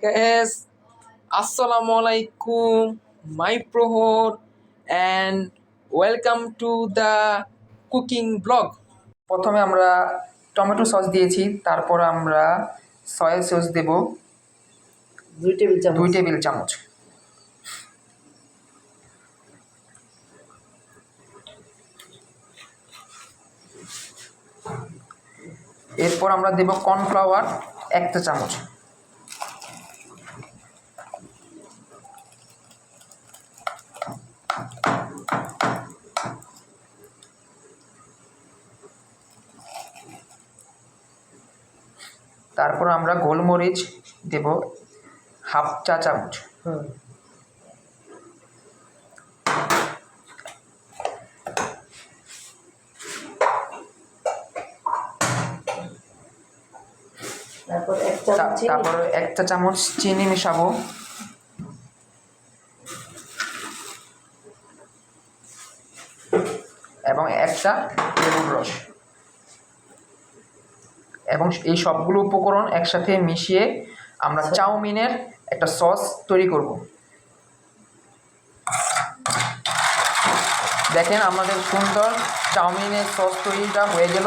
Guys, Assalamualaikum, my prohor, and welcome to the cooking blog. প্রথমে আমরা tomato sauce দিয়েছি, তারপর আমরা সয়া সস দেব 2 টেবিল চামচ। এরপর আমরা দেব কর্নফ্লাওয়ার 1 চা চামচ। তারপর আমরা গোলমরিচ দেব 1/2 চা চামচ। তারপর 1 চা চামচ চিনি মেশাবো, এবং 1টা লেবুর রস, এবং এই সবগুলো উপকরণ একসাথে মিশিয়ে আমরা চাউমিনের একটা সস তৈরি করব। দেখেন আমাদের সুন্দর চাউমিনের সস তৈরিটা হয়ে গেল।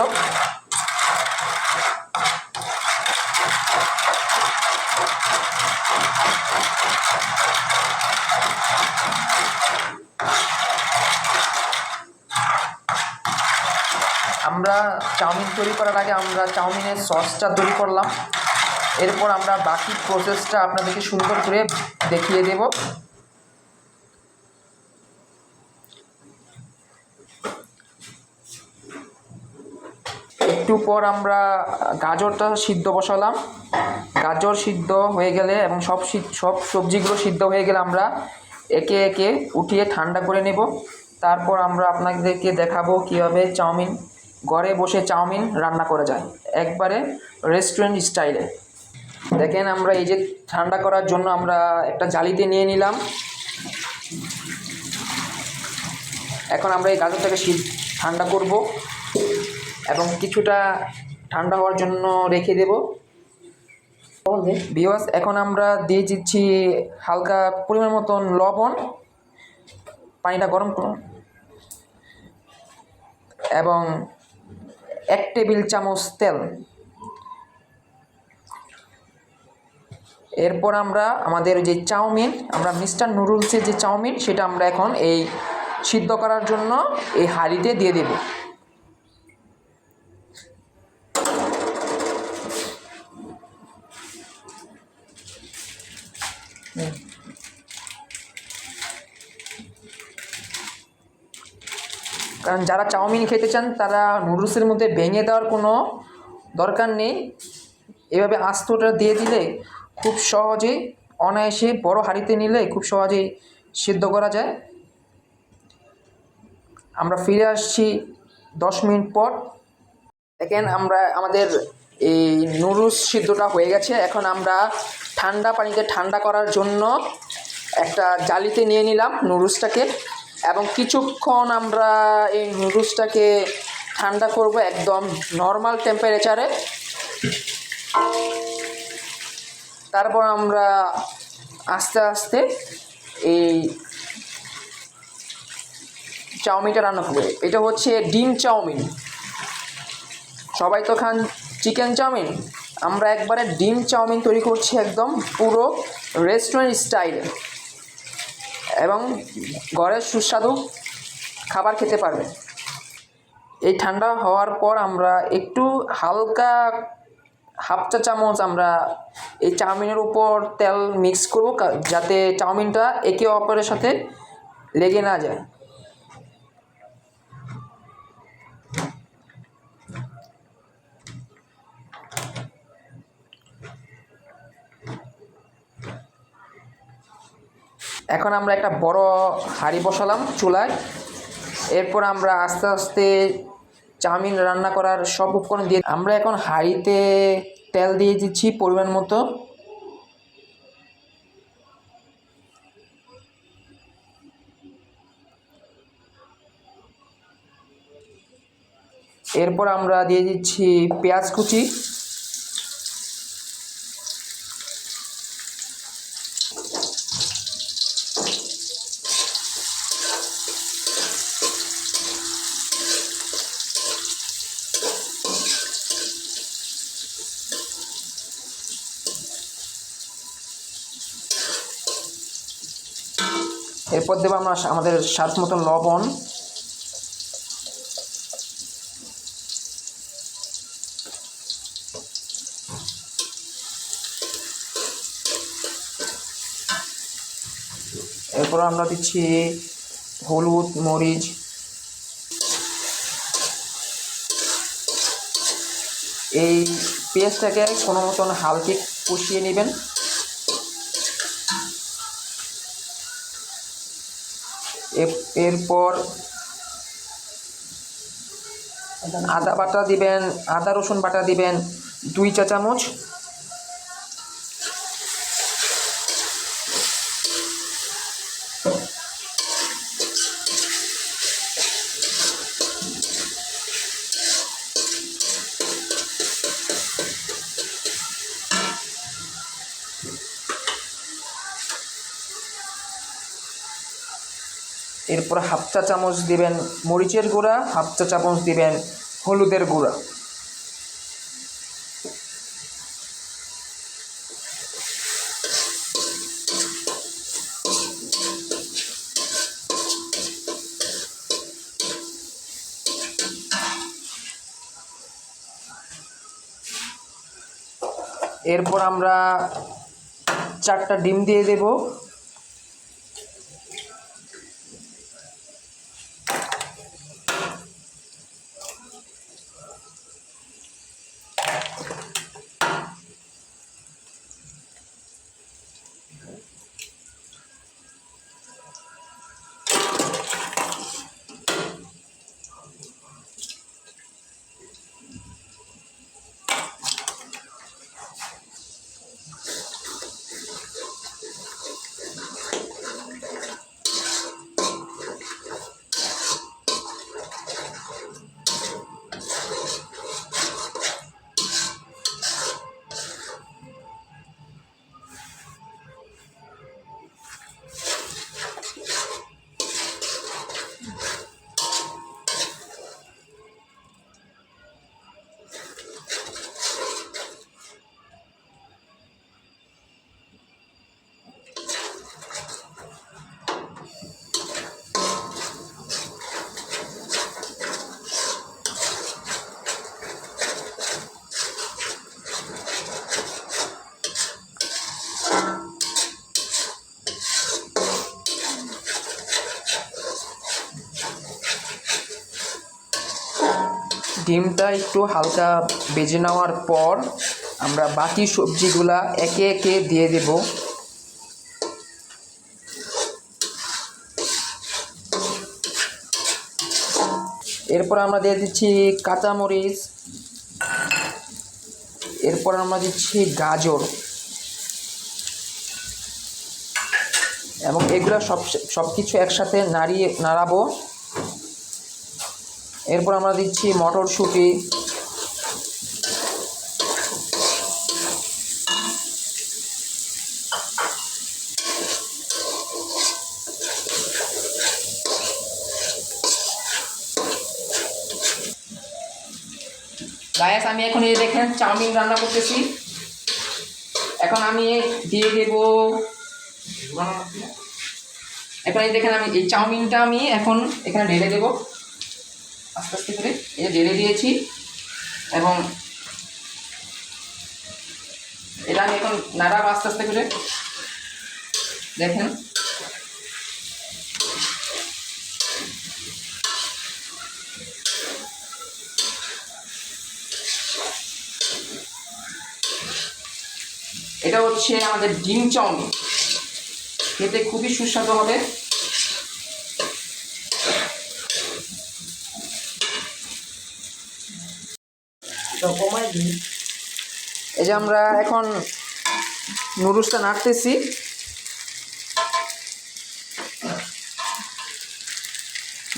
আমরা চাউমিন তৈরি করার আগে আমরা চাউমিনের সসটা তৈরি করলাম, এরপর আমরা বাকি প্রসেসটা আপনাদেরকে সুন্দর করে দেখিয়ে দেব। একটু পর আমরা গাজরটা সিদ্ধ বসালাম। গাজর সিদ্ধ হয়ে গেলে এবং সব সবজিগুলো সিদ্ধ হয়ে গেলে আমরা একে একে উঠিয়ে ঠান্ডা করে নেব। তারপর আমরা আপনাদেরকে দেখাবো কীভাবে ঘরে বসে চাউমিন রান্না করা যায় একবারে রেস্টুরেন্ট স্টাইলে। দেখেন আমরা এই যে ঠান্ডা করার জন্য আমরা একটা জালিতে নিয়ে নিলাম। এখন আমরা এই গাজরটাকে ঠান্ডা করব এবং কিছুটা ঠান্ডা হওয়ার জন্য রেখে দেব। ভিউয়ার্স, এখন আমরা দিয়ে দিচ্ছি হালকা পরিমাণ মতন লবণ, পানিটা গরম করুন, এবং 1 টেবিল চামচ তেল। এরপর আমরা আমাদের যে চাউমিন, আমরা মিস্টার নুডলসের যে চাউমিন, সেটা আমরা এখন এই সিদ্ধ করার জন্য এই হাঁড়িতে দিয়ে দেব। কারণ যারা চাউমিন খেতে চান তারা নুডলসের মধ্যে ভেঙে দেওয়ার কোনো দরকার নেই। এভাবে আস্তটা দিয়ে দিলে খুব সহজেই অনায়াসে বড় হাঁড়িতে নিলে খুব সহজেই সিদ্ধ করা যায়। আমরা ফিরে আসছি 10 মিনিট পর। দেখেন আমাদের এই নুডলস সিদ্ধটা হয়ে গেছে। এখন আমরা ঠান্ডা পানিতে ঠান্ডা করার জন্য একটা জালিতে নিয়ে নিলাম নুডলসটাকে, এবং কিছুক্ষণ আমরা এই নুডলসটাকে ঠান্ডা করব একদম নর্মাল টেম্পারেচারে। তারপর আমরা আস্তে আস্তে এই চাউমিনটা রান্না করবো। এটা হচ্ছে ডিম চাউমিন। সবাই তো খান চিকেন চাউমিন, আমরা একবারে ডিম চাউমিন তৈরি করছি একদম পুরো রেস্টুরেন্ট স্টাইলে, এবং ঘরের সুস্বাদু খাবার খেতে পারবে। এই ঠান্ডা হওয়ার পর আমরা একটু হালকা 1/2 চা চামচ আমরা এই চাউমিনের উপর তেল মিক্স করব, যাতে চাউমিনটা একে অপরের সাথে লেগে না যায়। এখন আমরা একটা বড় হাঁড়ি বসালাম চুলায়। এরপর আমরা আস্তে আস্তে চাউমিন রান্না করার সব উপকরণ দিয়ে আমরা এখন হাঁড়িতে তেল দিয়ে দিচ্ছি পরিমাণ মতো। এরপর আমরা দিয়ে দিচ্ছি পেঁয়াজ কুচি, এরপর দেবো আমরা আমাদের স্বাদ মতন লবণ, এরপর আমরা দিচ্ছি হলুদ, মরিচ, এই পেঁয়াজটাকে কোনো মতন হালকা কষিয়ে নেবেন। এরপর আদা বাটা দিবেন, আদা রসুন বাটা দিবেন 2 চা চামচ। এরপর 1/2 চা চামচ দিবেন মরিচের গুঁড়া, 1/2 চা চামচ দিবেন হলুদের গুঁড়া। এরপর আমরা 4টা ডিম দিয়ে দেব। ডিমটা একটু হালকা ভেজে নেওয়ার পর আমরা বাকি সবজিগুলা একে একে দিয়ে দেব। এরপর আমরা দিয়ে দিচ্ছি কাঁচামরিচ, এরপর আমরা দিচ্ছি গাজর, এবং এগুলো সব কিছু একসাথে নাড়াবো। এরপর আমরা দিচ্ছি মটরশুঁটি, গাইস আমি এখন এই দেখেন চাউমিন রান্না করতেছি। এখন আমি দিয়ে দেব, এখন এই দেখেন আমি এই চাউমিনটা আমি এখন এখানে ঢেলে দেবো আস্তে আস্তে করে। এই ঢেলে দিয়েছি এবং এটা আমি এখন নাড়াবো আস্তে আস্তে করে। দেখেন এটা হচ্ছে আমাদের ডিম চাউমিন, খেতে খুবই সুস্বাদু হবে। এই যে আমরা এখন নুডলসটা নাড়তেছি।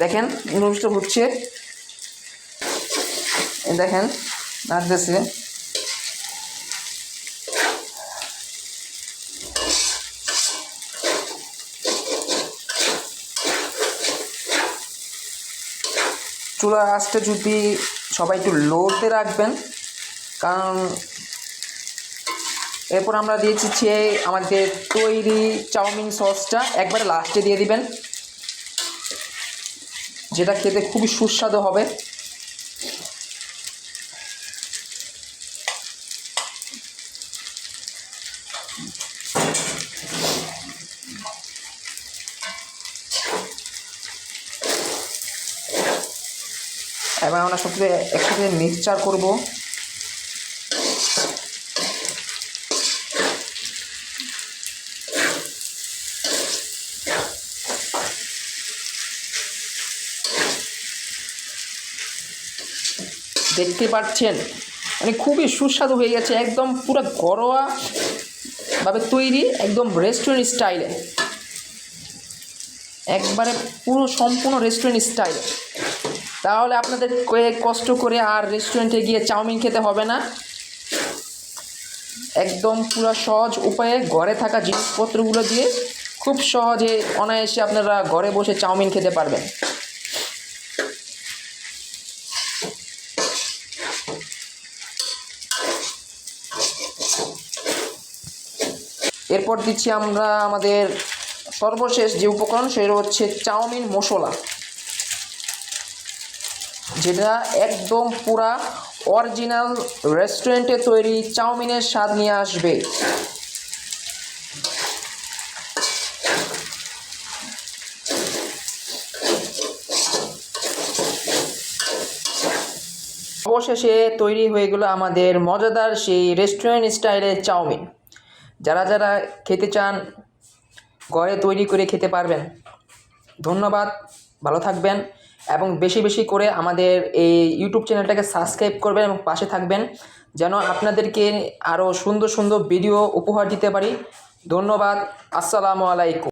দেখেন নুডলসটা হচ্ছে, দেখেন নাড়তেছে। চুলার আঁচটা যদি সবাই একটু লোতে রাখবেন, কারণ এরপর আমরা দিয়ে দিচ্ছি আমাদের তৈরি চাউমিন সসটা, একবারে লাস্টে দিয়ে দিবেন, যেটা খেতে খুবই সুস্বাদু হবে। এবার আমরা সবথেকে একসাথে মিক্সচার করব। দেখতে পাচ্ছেন মানে খুবই সুস্বাদু হয়ে গেছে, একদম পুরো ঘরোয়া ভাবে তৈরি, একদম রেস্টুরেন্ট স্টাইলে, একবারে পুরো সম্পূর্ণ রেস্টুরেন্ট স্টাইলে। তাহলে আপনাদের কষ্ট করে আর রেস্টুরেন্টে গিয়ে চাউমিন খেতে হবে না, একদম পুরো সহজ উপায়ে ঘরে থাকা জিনিসপত্রগুলো দিয়ে খুব সহজে অনায়াসে আপনারা ঘরে বসে চাউমিন খেতে পারবেন। এরপর দিচ্ছি আমরা আমাদের সর্বশেষ যে উপকরণ, সেটা হচ্ছে চাউমিন মশলা, যেটা একদম পুরা অরিজিনাল রেস্টুরেন্টে তৈরি চাউমিনের স্বাদ নিয়ে আসবে। অবশেষে তৈরি হয়ে গেল আমাদের মজাদার সেই রেস্টুরেন্ট স্টাইলের চাউমিন। যারা যারা খেতে চান ঘরে তৈরি করে খেতে পারবেন। ধন্যবাদ, ভালো থাকবেন এবং বেশি বেশি করে আমাদের এই ইউটিউব চ্যানেলটাকে সাবস্ক্রাইব করবেন এবং পাশে থাকবেন, যেন আপনাদেরকে আরও সুন্দর সুন্দর ভিডিও উপহার দিতে পারি। ধন্যবাদ, আসসালামু আলাইকুম।